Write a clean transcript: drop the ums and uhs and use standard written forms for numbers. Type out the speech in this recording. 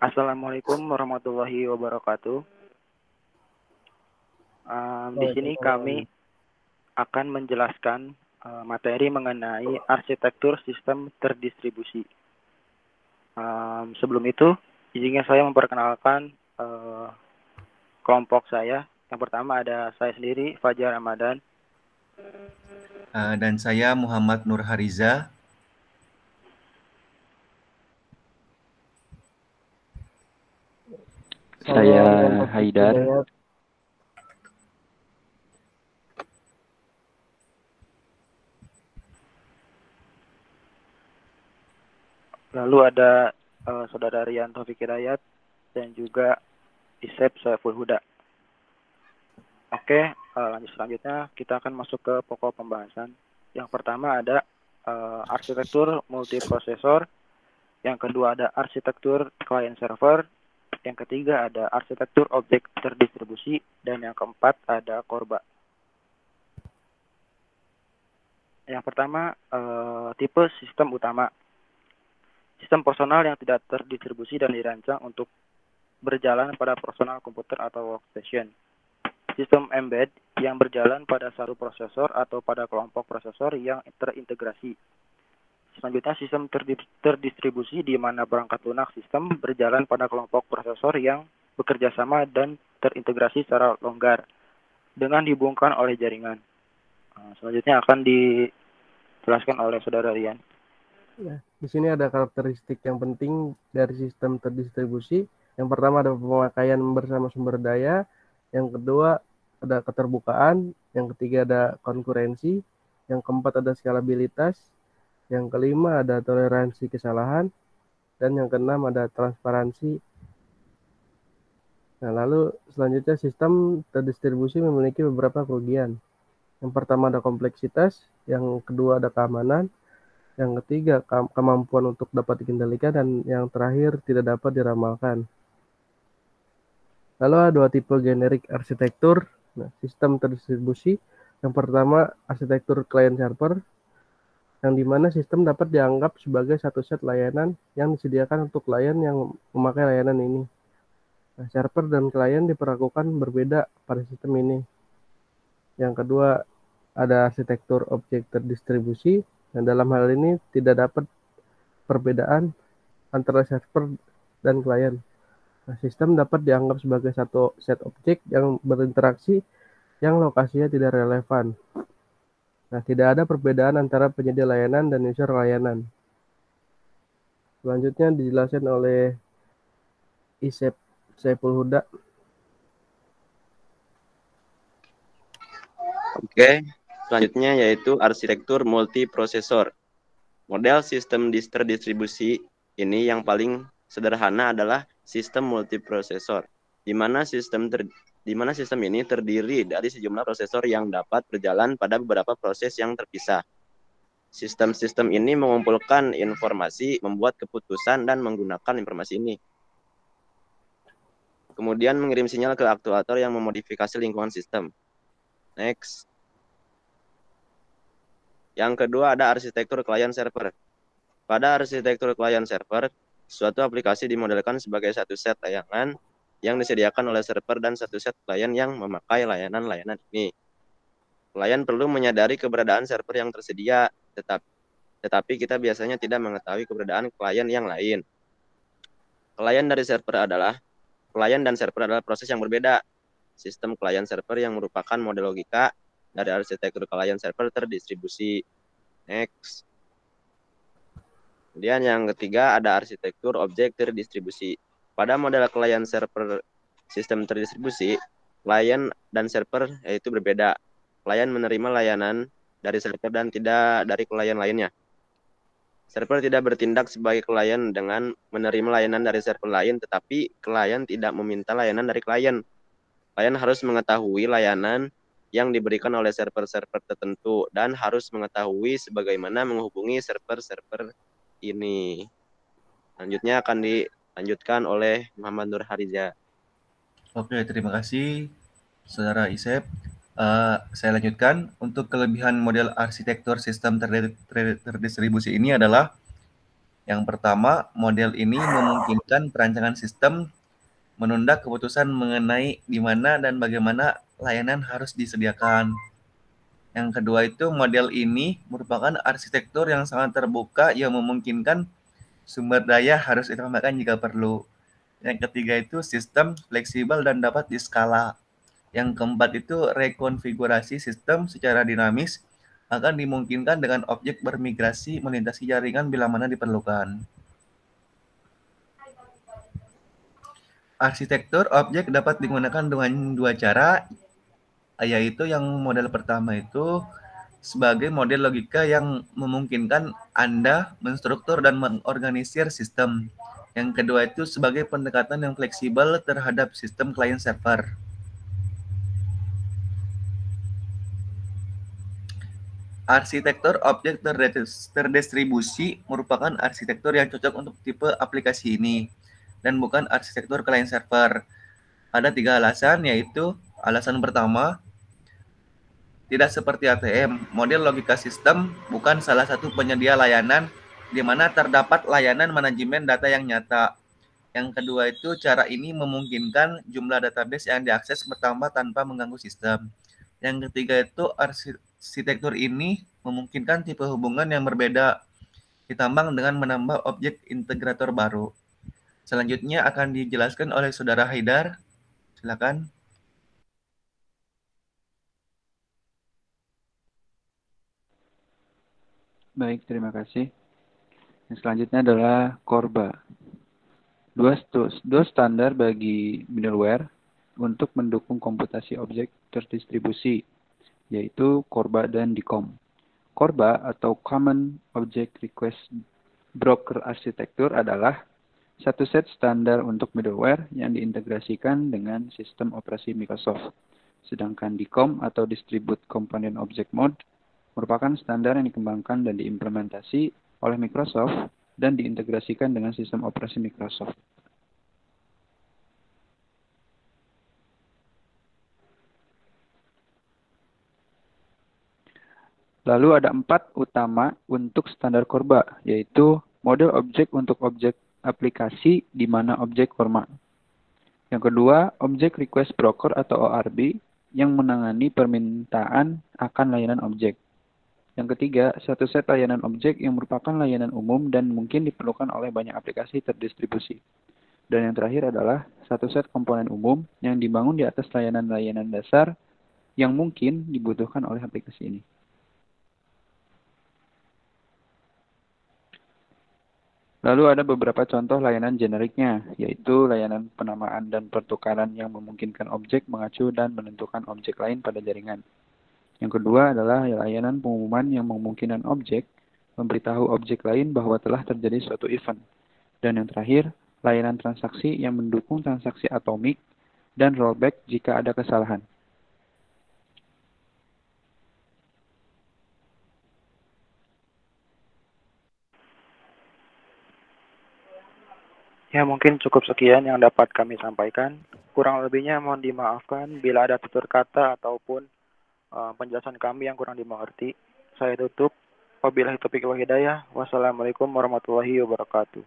Assalamualaikum warahmatullahi wabarakatuh. Di sini kami akan menjelaskan materi mengenai arsitektur sistem terdistribusi. Sebelum itu, izinkan saya memperkenalkan kelompok saya. Yang pertama ada saya sendiri, Fajar Ramadan. Dan saya Muhammad Nur Hariza. Saya Haidar. Lalu ada Saudara Rian Taufik Hidayat dan juga Isep Saiful Huda. Oke, lanjut selanjutnya kita akan masuk ke pokok pembahasan. Yang pertama ada arsitektur multiprosesor, yang kedua ada arsitektur client server, yang ketiga ada arsitektur objek terdistribusi, dan yang keempat ada korba. Yang pertama, tipe sistem utama. Sistem personal yang tidak terdistribusi dan dirancang untuk berjalan pada personal komputer atau workstation. Sistem embed yang berjalan pada satu prosesor atau pada kelompok prosesor yang terintegrasi. Selanjutnya, sistem terdistribusi di mana perangkat lunak sistem berjalan pada kelompok prosesor yang bekerja sama dan terintegrasi secara longgar dengan dihubungkan oleh jaringan. Selanjutnya akan dijelaskan oleh Saudara Rian. Ya, di sini ada karakteristik yang penting dari sistem terdistribusi. Yang pertama ada pemakaian bersama sumber daya, yang kedua ada keterbukaan, yang ketiga ada konkurensi, yang keempat ada skalabilitas, yang kelima ada toleransi kesalahan, dan yang keenam ada transparansi. Nah, lalu selanjutnya sistem terdistribusi memiliki beberapa kerugian. Yang pertama ada kompleksitas, yang kedua ada keamanan, yang ketiga kemampuan untuk dapat dikendalikan, dan yang terakhir tidak dapat diramalkan. Lalu ada dua tipe generik arsitektur sistem terdistribusi. Yang pertama arsitektur client server, yang dimana sistem dapat dianggap sebagai satu set layanan yang disediakan untuk klien yang memakai layanan ini. Nah, server dan klien diperlakukan berbeda pada sistem ini. Yang kedua ada arsitektur objek terdistribusi, dan dalam hal ini tidak dapat perbedaan antara server dan klien. Nah, sistem dapat dianggap sebagai satu set objek yang berinteraksi yang lokasinya tidak relevan. Nah, tidak ada perbedaan antara penyedia layanan dan user layanan. Selanjutnya dijelaskan oleh Isep Saiful Huda. Oke, selanjutnya yaitu arsitektur multiprosesor. Model sistem terdistribusi ini yang paling sederhana adalah sistem multiprosesor, di mana sistem ini terdiri dari sejumlah prosesor yang dapat berjalan pada beberapa proses yang terpisah. Sistem-sistem ini mengumpulkan informasi, membuat keputusan, dan menggunakan informasi ini. Kemudian mengirim sinyal ke aktuator yang memodifikasi lingkungan sistem. Next. Yang kedua ada arsitektur client server. Pada arsitektur client server, suatu aplikasi dimodelkan sebagai satu set layanan yang disediakan oleh server dan satu set klien yang memakai layanan-layanan ini. Klien perlu menyadari keberadaan server yang tersedia, tetapi kita biasanya tidak mengetahui keberadaan klien yang lain. Klien dan server adalah proses yang berbeda. Sistem klien server yang merupakan model logika dari arsitektur klien server terdistribusi. Next. Kemudian yang ketiga ada arsitektur objek terdistribusi. Pada model klien server sistem terdistribusi, klien dan server yaitu berbeda. Klien menerima layanan dari server dan tidak dari klien lainnya. Server tidak bertindak sebagai klien dengan menerima layanan dari server lain, tetapi klien tidak meminta layanan dari klien. Klien harus mengetahui layanan yang diberikan oleh server-server tertentu dan harus mengetahui sebagaimana menghubungi server-server ini. Selanjutnya akan dilanjutkan oleh Muhammad Nur Hariza. Oke, terima kasih Saudara Isep. Saya lanjutkan. Untuk kelebihan model arsitektur sistem terdistribusi ini adalah yang pertama, model ini memungkinkan perancangan sistem menunda keputusan mengenai di mana dan bagaimana layanan harus disediakan. Yang kedua itu model ini merupakan arsitektur yang sangat terbuka yang memungkinkan sumber daya harus ditambahkan jika perlu. Yang ketiga itu sistem fleksibel dan dapat diskala. Yang keempat itu rekonfigurasi sistem secara dinamis akan dimungkinkan dengan objek bermigrasi melintasi jaringan bila mana diperlukan. Arsitektur objek dapat digunakan dengan dua cara, yaitu yang model pertama itu sebagai model logika yang memungkinkan Anda menstruktur dan mengorganisir sistem. Yang kedua itu sebagai pendekatan yang fleksibel terhadap sistem client server. Arsitektur objek terdistribusi merupakan arsitektur yang cocok untuk tipe aplikasi ini dan bukan arsitektur client server. Ada 3 alasan, yaitu alasan pertama, tidak seperti ATM, model logika sistem bukan salah satu penyedia layanan di mana terdapat layanan manajemen data yang nyata. Yang kedua itu cara ini memungkinkan jumlah database yang diakses bertambah tanpa mengganggu sistem. Yang ketiga itu arsitektur ini memungkinkan tipe hubungan yang berbeda ditambah dengan menambah objek integrator baru. Selanjutnya akan dijelaskan oleh Saudara Haidar. Silakan. Baik, terima kasih. Yang selanjutnya adalah Korba. Dua standar bagi middleware untuk mendukung komputasi objek terdistribusi, yaitu Korba dan DCOM. Korba atau Common Object Request Broker Architecture adalah satu set standar untuk middleware yang diintegrasikan dengan sistem operasi Microsoft. Sedangkan DCOM atau Distribute Component Object Mode merupakan standar yang dikembangkan dan diimplementasi oleh Microsoft dan diintegrasikan dengan sistem operasi Microsoft. Lalu ada 4 utama untuk standar Korba, yaitu model objek untuk objek aplikasi di mana objek formal. Yang kedua, Object Request Broker atau ORB yang menangani permintaan akan layanan objek. Yang ketiga, satu set layanan objek yang merupakan layanan umum dan mungkin diperlukan oleh banyak aplikasi terdistribusi. Dan yang terakhir adalah satu set komponen umum yang dibangun di atas layanan-layanan dasar yang mungkin dibutuhkan oleh aplikasi ini. Lalu ada beberapa contoh layanan generiknya, yaitu layanan penamaan dan pertukaran yang memungkinkan objek mengacu dan menentukan objek lain pada jaringan. Yang kedua adalah layanan pengumuman yang memungkinkan objek memberitahu objek lain bahwa telah terjadi suatu event. Dan yang terakhir, layanan transaksi yang mendukung transaksi atomik dan rollback jika ada kesalahan. Ya, mungkin cukup sekian yang dapat kami sampaikan. Kurang lebihnya mohon dimaafkan bila ada tutur kata ataupun penjelasan kami yang kurang dimengerti. Saya tutup. Wabillahi taufiq wal hidayah. Wassalamualaikum warahmatullahi wabarakatuh.